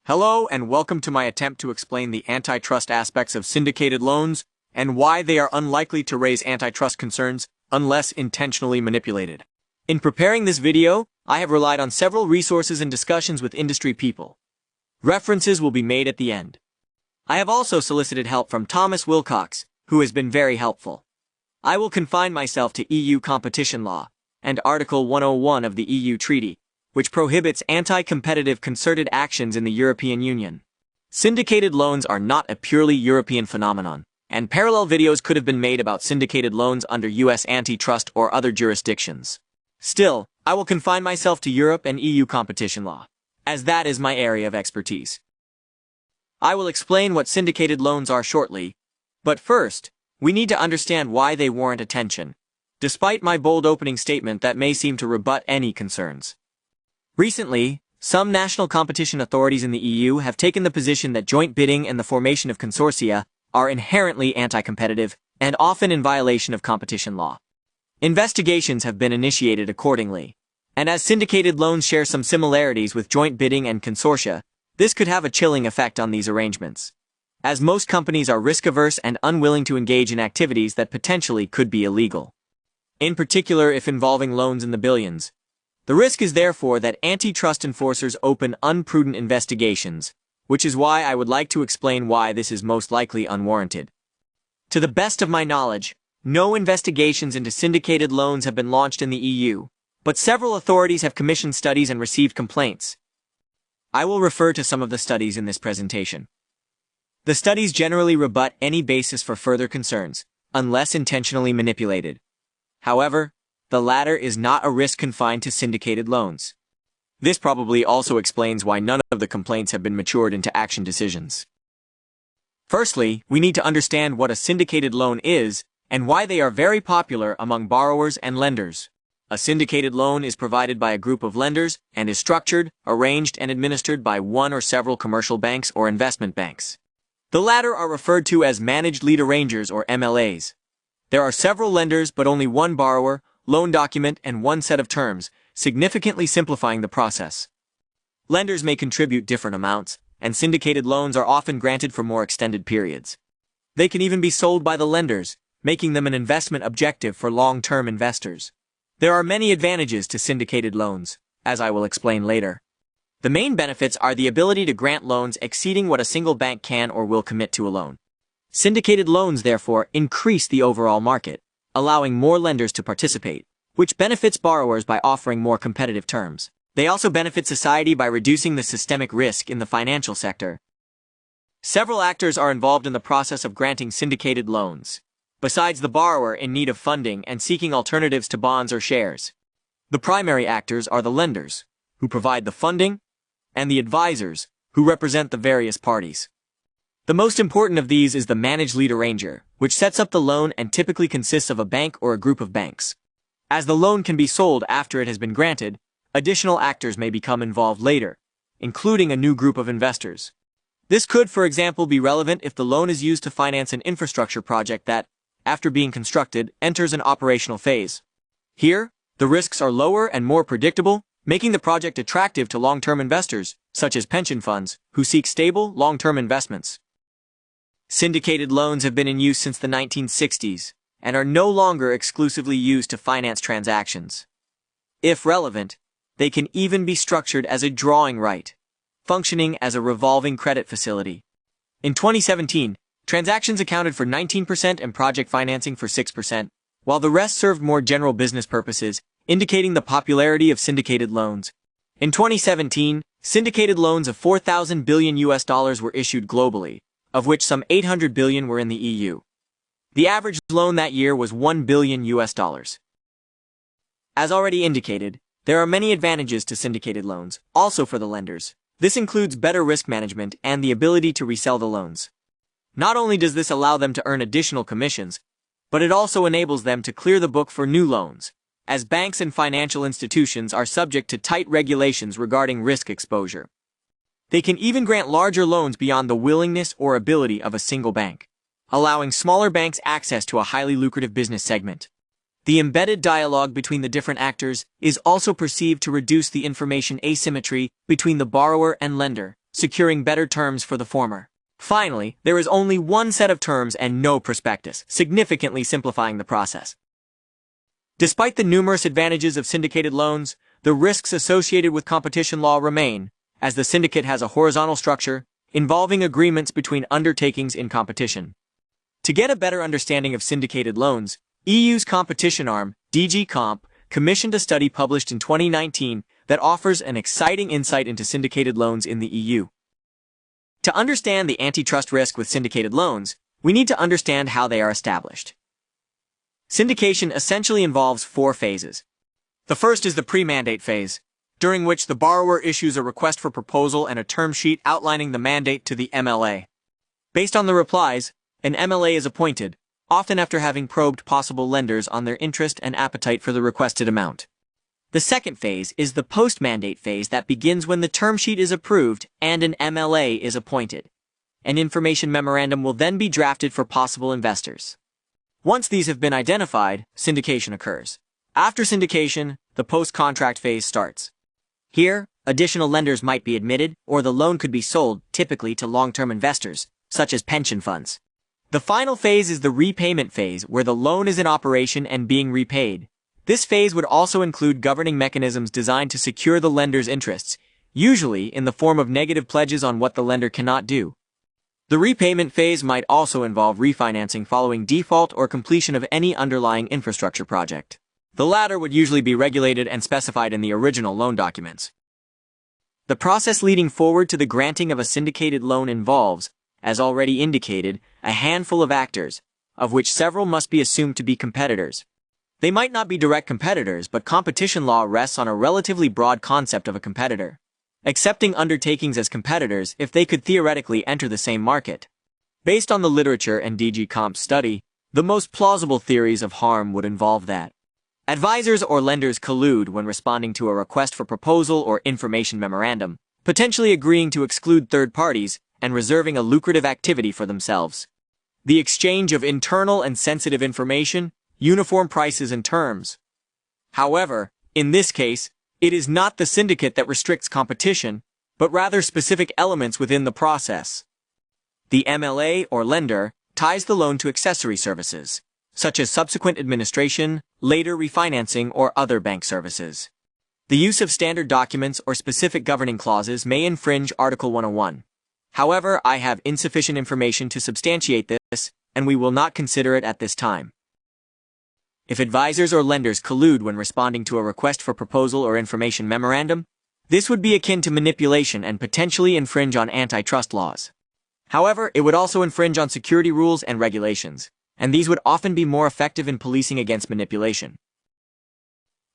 Hello and welcome to my attempt to explain the antitrust aspects of syndicated loans and why they are unlikely to raise antitrust concerns unless intentionally manipulated. In preparing this video, I have relied on several resources and discussions with industry people. References will be made at the end. I have also solicited help from Thomas Wilcox, who has been very helpful. I will confine myself to EU competition law and Article 101 of the EU Treaty, which prohibits anti-competitive concerted actions in the European Union. Syndicated loans are not a purely European phenomenon, and parallel videos could have been made about syndicated loans under US antitrust or other jurisdictions. Still, I will confine myself to Europe and EU competition law, as that is my area of expertise. I will explain what syndicated loans are shortly, but first, we need to understand why they warrant attention, despite my bold opening statement that may seem to rebut any concerns. Recently, some national competition authorities in the EU have taken the position that joint bidding and the formation of consortia are inherently anti-competitive and often in violation of competition law. Investigations have been initiated accordingly, and as syndicated loans share some similarities with joint bidding and consortia, this could have a chilling effect on these arrangements, as most companies are risk-averse and unwilling to engage in activities that potentially could be illegal. In particular, if involving loans in the billions. The risk is therefore that antitrust enforcers open unprudent investigations, which is why I would like to explain why this is most likely unwarranted. To the best of my knowledge, no investigations into syndicated loans have been launched in the EU, but several authorities have commissioned studies and received complaints. I will refer to some of the studies in this presentation. The studies generally rebut any basis for further concerns, unless intentionally manipulated. However, the latter is not a risk confined to syndicated loans. This probably also explains why none of the complaints have been matured into action decisions. Firstly, we need to understand what a syndicated loan is and why they are very popular among borrowers and lenders. A syndicated loan is provided by a group of lenders and is structured, arranged, and administered by one or several commercial banks or investment banks. The latter are referred to as managed lead arrangers or MLAs. There are several lenders but only one borrower, loan document, and one set of terms, significantly simplifying the process. Lenders may contribute different amounts, and syndicated loans are often granted for more extended periods. They can even be sold by the lenders, making them an investment objective for long-term investors. There are many advantages to syndicated loans, as I will explain later. The main benefits are the ability to grant loans exceeding what a single bank can or will commit to a loan. Syndicated loans, therefore, increase the overall market, allowing more lenders to participate, which benefits borrowers by offering more competitive terms. They also benefit society by reducing the systemic risk in the financial sector. Several actors are involved in the process of granting syndicated loans, besides the borrower in need of funding and seeking alternatives to bonds or shares. The primary actors are the lenders, who provide the funding, and the advisors, who represent the various parties. The most important of these is the managed lead arranger, which sets up the loan and typically consists of a bank or a group of banks. As the loan can be sold after it has been granted, additional actors may become involved later, including a new group of investors. This could, for example, be relevant if the loan is used to finance an infrastructure project that, after being constructed, enters an operational phase. Here, the risks are lower and more predictable, making the project attractive to long-term investors, such as pension funds, who seek stable, long-term investments. Syndicated loans have been in use since the 1960s and are no longer exclusively used to finance transactions. If relevant, they can even be structured as a drawing right, functioning as a revolving credit facility. In 2017, transactions accounted for 19% and project financing for 6%, while the rest served more general business purposes, indicating the popularity of syndicated loans. In 2017, syndicated loans of $4,000 billion were issued globally, of which some $800 billion were in the EU. The average loan that year was $1 billion. As already indicated, there are many advantages to syndicated loans, also for the lenders. This includes better risk management and the ability to resell the loans. Not only does this allow them to earn additional commissions, but it also enables them to clear the book for new loans, as banks and financial institutions are subject to tight regulations regarding risk exposure. They can even grant larger loans beyond the willingness or ability of a single bank, allowing smaller banks access to a highly lucrative business segment. The embedded dialogue between the different actors is also perceived to reduce the information asymmetry between the borrower and lender, securing better terms for the former. Finally, there is only one set of terms and no prospectus, significantly simplifying the process. Despite the numerous advantages of syndicated loans, the risks associated with competition law remain, as the syndicate has a horizontal structure involving agreements between undertakings in competition. To get a better understanding of syndicated loans, EU's competition arm, DG Comp, commissioned a study published in 2019 that offers an exciting insight into syndicated loans in the EU. To understand the antitrust risk with syndicated loans, we need to understand how they are established. Syndication essentially involves 4 phases. The first is the pre-mandate phase, during which the borrower issues a request for proposal and a term sheet outlining the mandate to the MLA. Based on the replies, an MLA is appointed, often after having probed possible lenders on their interest and appetite for the requested amount. The second phase is the post-mandate phase that begins when the term sheet is approved and an MLA is appointed. An information memorandum will then be drafted for possible investors. Once these have been identified, syndication occurs. After syndication, the post-contract phase starts. Here, additional lenders might be admitted, or the loan could be sold, typically to long-term investors, such as pension funds. The final phase is the repayment phase, where the loan is in operation and being repaid. This phase would also include governing mechanisms designed to secure the lender's interests, usually in the form of negative pledges on what the lender cannot do. The repayment phase might also involve refinancing following default or completion of any underlying infrastructure project. The latter would usually be regulated and specified in the original loan documents. The process leading forward to the granting of a syndicated loan involves, as already indicated, a handful of actors, of which several must be assumed to be competitors. They might not be direct competitors, but competition law rests on a relatively broad concept of a competitor, accepting undertakings as competitors if they could theoretically enter the same market. Based on the literature and DG Comp's study, the most plausible theories of harm would involve that advisors or lenders collude when responding to a request for proposal or information memorandum, potentially agreeing to exclude third parties and reserving a lucrative activity for themselves. The exchange of internal and sensitive information, uniform prices and terms. However, in this case, it is not the syndicate that restricts competition, but rather specific elements within the process. The MLA or lender ties the loan to accessory services, such as subsequent administration, later refinancing, or other bank services. The use of standard documents or specific governing clauses may infringe Article 101. However, I have insufficient information to substantiate this, and we will not consider it at this time. If advisors or lenders collude when responding to a request for proposal or information memorandum, this would be akin to manipulation and potentially infringe on antitrust laws. However, it would also infringe on security rules and regulations, and these would often be more effective in policing against manipulation.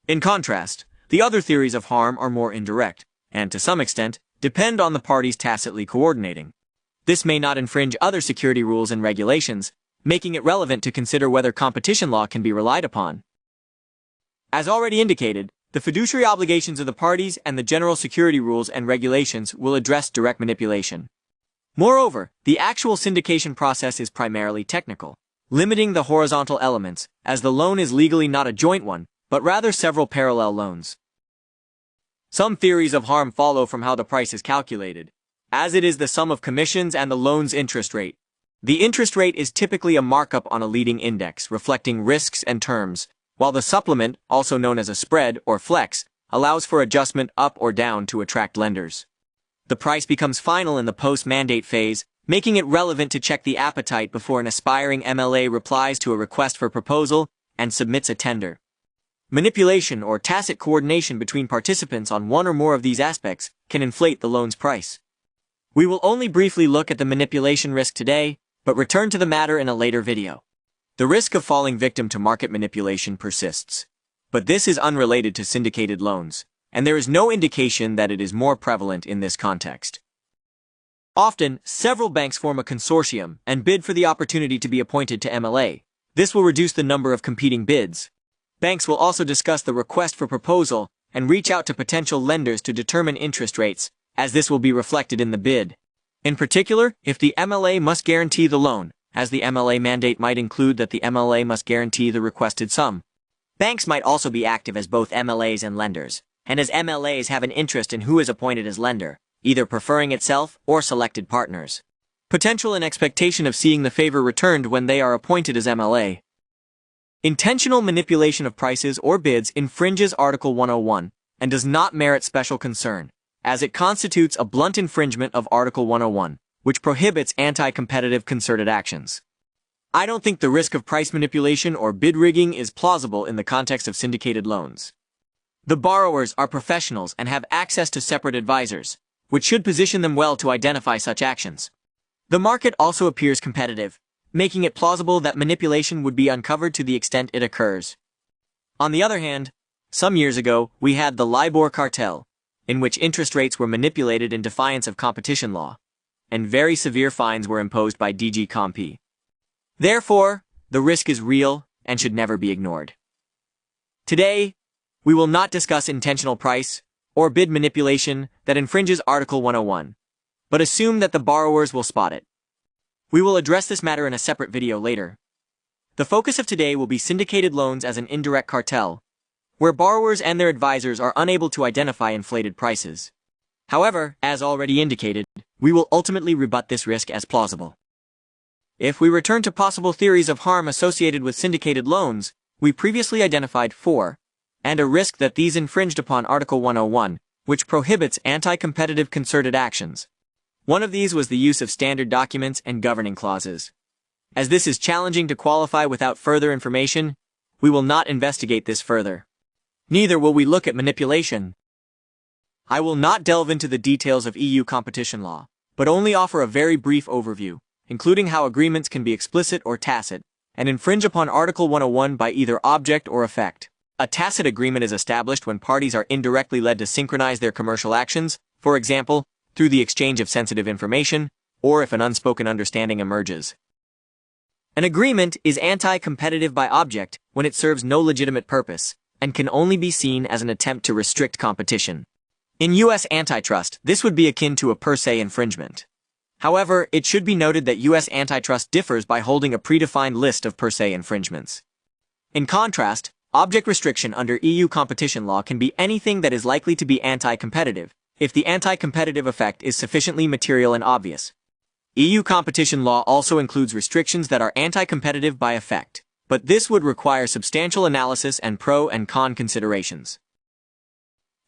In contrast, the other theories of harm are more indirect, and to some extent, depend on the parties tacitly coordinating. This may not infringe other security rules and regulations, making it relevant to consider whether competition law can be relied upon. As already indicated, the fiduciary obligations of the parties and the general security rules and regulations will address direct manipulation. Moreover, the actual syndication process is primarily technical, limiting the horizontal elements, as the loan is legally not a joint one, but rather several parallel loans. Some theories of harm follow from how the price is calculated, as it is the sum of commissions and the loan's interest rate. The interest rate is typically a markup on a leading index, reflecting risks and terms, while the supplement, also known as a spread or flex, allows for adjustment up or down to attract lenders. The price becomes final in the post-mandate phase, making it relevant to check the appetite before an aspiring MLA replies to a request for proposal and submits a tender. Manipulation or tacit coordination between participants on one or more of these aspects can inflate the loan's price. We will only briefly look at the manipulation risk today, but return to the matter in a later video. The risk of falling victim to market manipulation persists. But this is unrelated to syndicated loans, and there is no indication that it is more prevalent in this context. Often, several banks form a consortium and bid for the opportunity to be appointed to MLA. This will reduce the number of competing bids. Banks will also discuss the request for proposal and reach out to potential lenders to determine interest rates, as this will be reflected in the bid. In particular, if the MLA must guarantee the loan, as the MLA mandate might include that the MLA must guarantee the requested sum. Banks might also be active as both MLAs and lenders, and as MLAs have an interest in who is appointed as lender. either preferring itself or selected partners. Potential and expectation of seeing the favor returned when they are appointed as MLA. Intentional manipulation of prices or bids infringes Article 101 and does not merit special concern, as it constitutes a blunt infringement of Article 101, which prohibits anti-competitive concerted actions. I don't think the risk of price manipulation or bid rigging is plausible in the context of syndicated loans. The borrowers are professionals and have access to separate advisors, which should position them well to identify such actions. The market also appears competitive, making it plausible that manipulation would be uncovered to the extent it occurs. On the other hand, some years ago, we had the LIBOR cartel, in which interest rates were manipulated in defiance of competition law, and very severe fines were imposed by DG Comp. Therefore, the risk is real and should never be ignored. Today, we will not discuss intentional price or bid manipulation that infringes Article 101, but assume that the borrowers will spot it. We will address this matter in a separate video later. The focus of today will be syndicated loans as an indirect cartel, where borrowers and their advisors are unable to identify inflated prices. However, as already indicated, we will ultimately rebut this risk as plausible. If we return to possible theories of harm associated with syndicated loans, we previously identified 4, and a risk that these infringed upon Article 101, which prohibits anti-competitive concerted actions. One of these was the use of standard documents and governing clauses. As this is challenging to qualify without further information, we will not investigate this further. Neither will we look at manipulation. I will not delve into the details of EU competition law, but only offer a very brief overview, including how agreements can be explicit or tacit, and infringe upon Article 101 by either object or effect. A tacit agreement is established when parties are indirectly led to synchronize their commercial actions, for example, through the exchange of sensitive information, or if an unspoken understanding emerges. An agreement is anti-competitive by object when it serves no legitimate purpose, and can only be seen as an attempt to restrict competition. In U.S. antitrust, this would be akin to a per se infringement. However, it should be noted that U.S. antitrust differs by holding a predefined list of per se infringements. In contrast, object restriction under EU competition law can be anything that is likely to be anti-competitive, if the anti-competitive effect is sufficiently material and obvious. EU competition law also includes restrictions that are anti-competitive by effect, but this would require substantial analysis and pro and con considerations.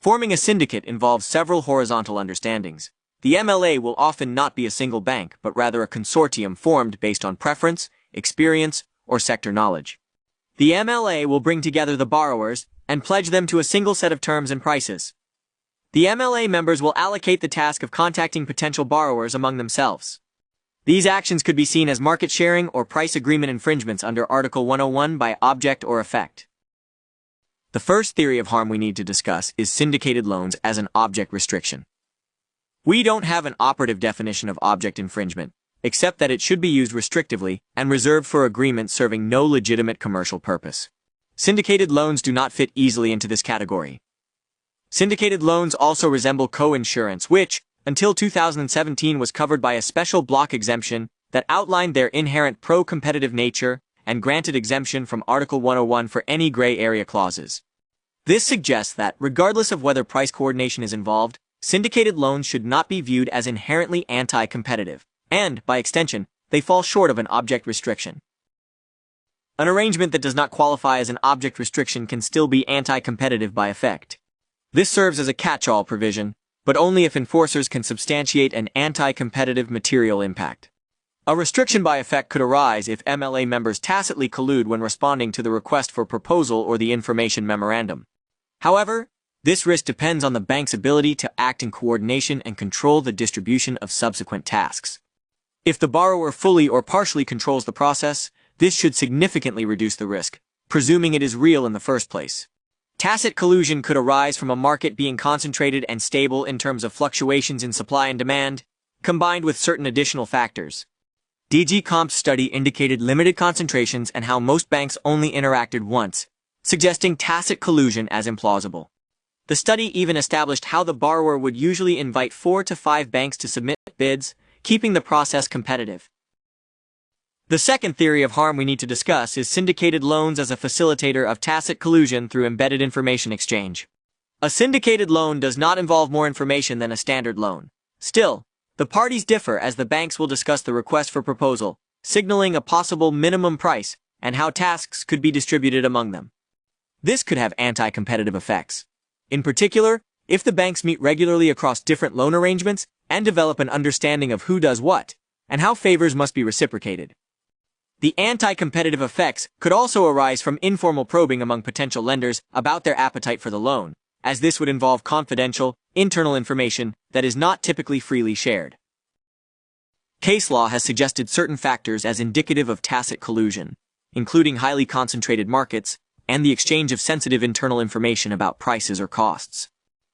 Forming a syndicate involves several horizontal understandings. The MLA will often not be a single bank, but rather a consortium formed based on preference, experience, or sector knowledge. The MLA will bring together the borrowers and pledge them to a single set of terms and prices. The MLA members will allocate the task of contacting potential borrowers among themselves. These actions could be seen as market sharing or price agreement infringements under Article 101 by object or effect. The first theory of harm we need to discuss is syndicated loans as an object restriction. We don't have an operative definition of object infringement, except that it should be used restrictively and reserved for agreements serving no legitimate commercial purpose. Syndicated loans do not fit easily into this category. Syndicated loans also resemble co-insurance, which, until 2017, was covered by a special block exemption that outlined their inherent pro-competitive nature and granted exemption from Article 101 for any gray area clauses. This suggests that, regardless of whether price coordination is involved, syndicated loans should not be viewed as inherently anti-competitive, and, by extension, they fall short of an object restriction. An arrangement that does not qualify as an object restriction can still be anti-competitive by effect. This serves as a catch-all provision, but only if enforcers can substantiate an anti-competitive material impact. A restriction by effect could arise if MLA members tacitly collude when responding to the request for proposal or the information memorandum. However, this risk depends on the bank's ability to act in coordination and control the distribution of subsequent tasks. If the borrower fully or partially controls the process, this should significantly reduce the risk, presuming it is real in the first place. Tacit collusion could arise from a market being concentrated and stable in terms of fluctuations in supply and demand, combined with certain additional factors. DG Comp's study indicated limited concentrations and how most banks only interacted once, suggesting tacit collusion as implausible. The study even established how the borrower would usually invite 4 to 5 banks to submit bids, keeping the process competitive. The second theory of harm we need to discuss is syndicated loans as a facilitator of tacit collusion through embedded information exchange. A syndicated loan does not involve more information than a standard loan, Still, the parties differ as the banks will discuss the request for proposal, signaling a possible minimum price and how tasks could be distributed among them. This could have anti-competitive effects. In particular, if the banks meet regularly across different loan arrangements and develop an understanding of who does what, and how favors must be reciprocated. The anti-competitive effects could also arise from informal probing among potential lenders about their appetite for the loan, as this would involve confidential, internal information that is not typically freely shared. Case law has suggested certain factors as indicative of tacit collusion, including highly concentrated markets and the exchange of sensitive internal information about prices or costs.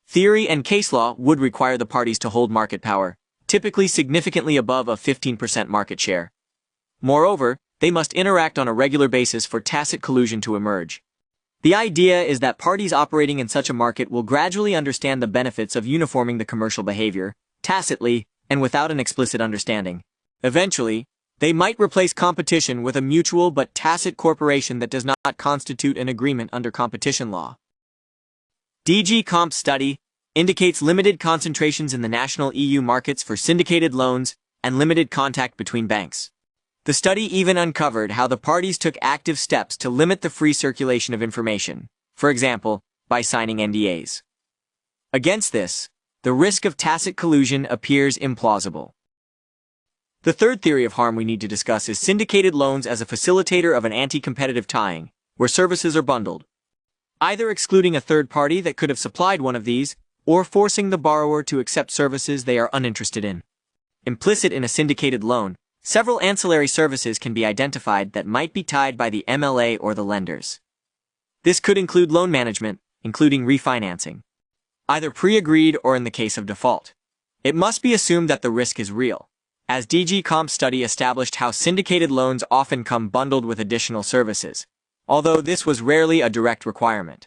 Theory and case law would require the parties to hold market power, typically significantly above a 15% market share. Moreover, they must interact on a regular basis for tacit collusion to emerge. The idea is that parties operating in such a market will gradually understand the benefits of uniforming the commercial behavior, tacitly, and without an explicit understanding. Eventually, they might replace competition with a mutual but tacit cooperation that does not constitute an agreement under competition law. DG Comp's study indicates limited concentrations in the national EU markets for syndicated loans and limited contact between banks. The study even uncovered how the parties took active steps to limit the free circulation of information, for example, by signing NDAs. Against this, the risk of tacit collusion appears implausible. The third theory of harm we need to discuss is syndicated loans as a facilitator of an anti-competitive tying, where services are bundled, either excluding a third party that could have supplied one of these, or forcing the borrower to accept services they are uninterested in. Implicit in a syndicated loan, several ancillary services can be identified that might be tied by the MLA or the lenders. This could include loan management, including refinancing, either pre-agreed or in the case of default. It must be assumed that the risk is real, as DG Comp's study established how syndicated loans often come bundled with additional services, although this was rarely a direct requirement.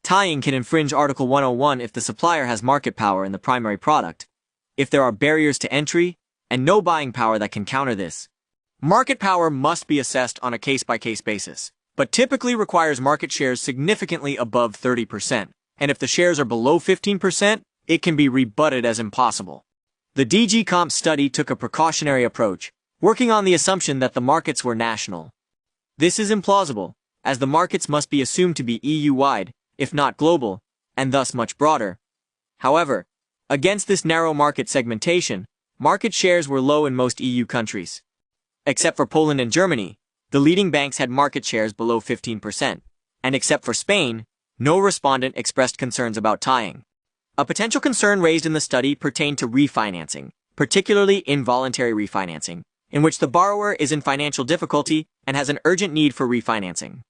Tying can infringe Article 101 if the supplier has market power in the primary product, if there are barriers to entry, and no buying power that can counter this. Market power must be assessed on a case-by-case basis, but typically requires market shares significantly above 30%, and if the shares are below 15%, it can be rebutted as impossible. The DG Comp study took a precautionary approach, working on the assumption that the markets were national. This is implausible, as the markets must be assumed to be EU-wide, if not global, and thus much broader. However, against this narrow market segmentation, market shares were low in most EU countries. Except for Poland and Germany, the leading banks had market shares below 15%, and except for Spain, no respondent expressed concerns about tying. A potential concern raised in the study pertained to refinancing, particularly involuntary refinancing, in which the borrower is in financial difficulty and has an urgent need for refinancing.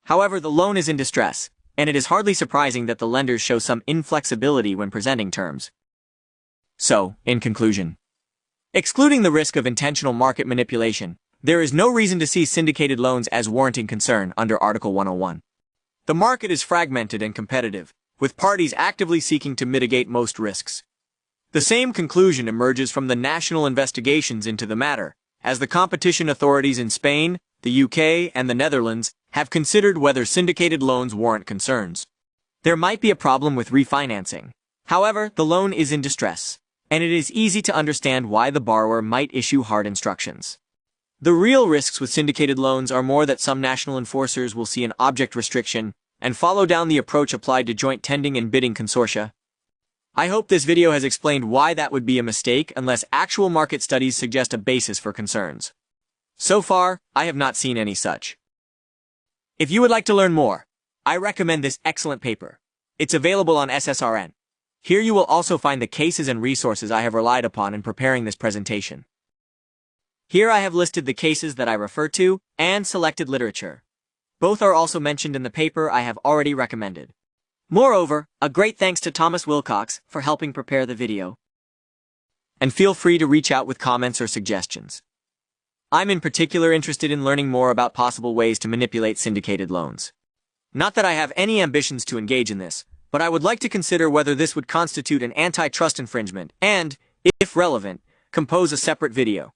However, the loan is in distress, and it is hardly surprising that the lenders show some inflexibility when presenting terms. So, in conclusion, excluding the risk of intentional market manipulation, there is no reason to see syndicated loans as warranting concern under Article 101. The market is fragmented and competitive, with parties actively seeking to mitigate most risks. The same conclusion emerges from the national investigations into the matter, as the competition authorities in Spain, the UK, and the Netherlands have considered whether syndicated loans warrant concerns. There might be a problem with refinancing. However, the loan is in distress, and it is easy to understand why the borrower might issue hard instructions. The real risks with syndicated loans are more that some national enforcers will see an object restriction and follow down the approach applied to joint tending and bidding consortia. I hope this video has explained why that would be a mistake unless actual market studies suggest a basis for concerns. So far, I have not seen any such. If you would like to learn more, I recommend this excellent paper. It's available on SSRN. Here you will also find the cases and resources I have relied upon in preparing this presentation. Here I have listed the cases that I refer to and selected literature. Both are also mentioned in the paper I have already recommended. Moreover, a great thanks to Thomas Wilcox for helping prepare the video. And feel free to reach out with comments or suggestions. I'm in particular interested in learning more about possible ways to manipulate syndicated loans. Not that I have any ambitions to engage in this, but I would like to consider whether this would constitute an antitrust infringement and, if relevant, compose a separate video.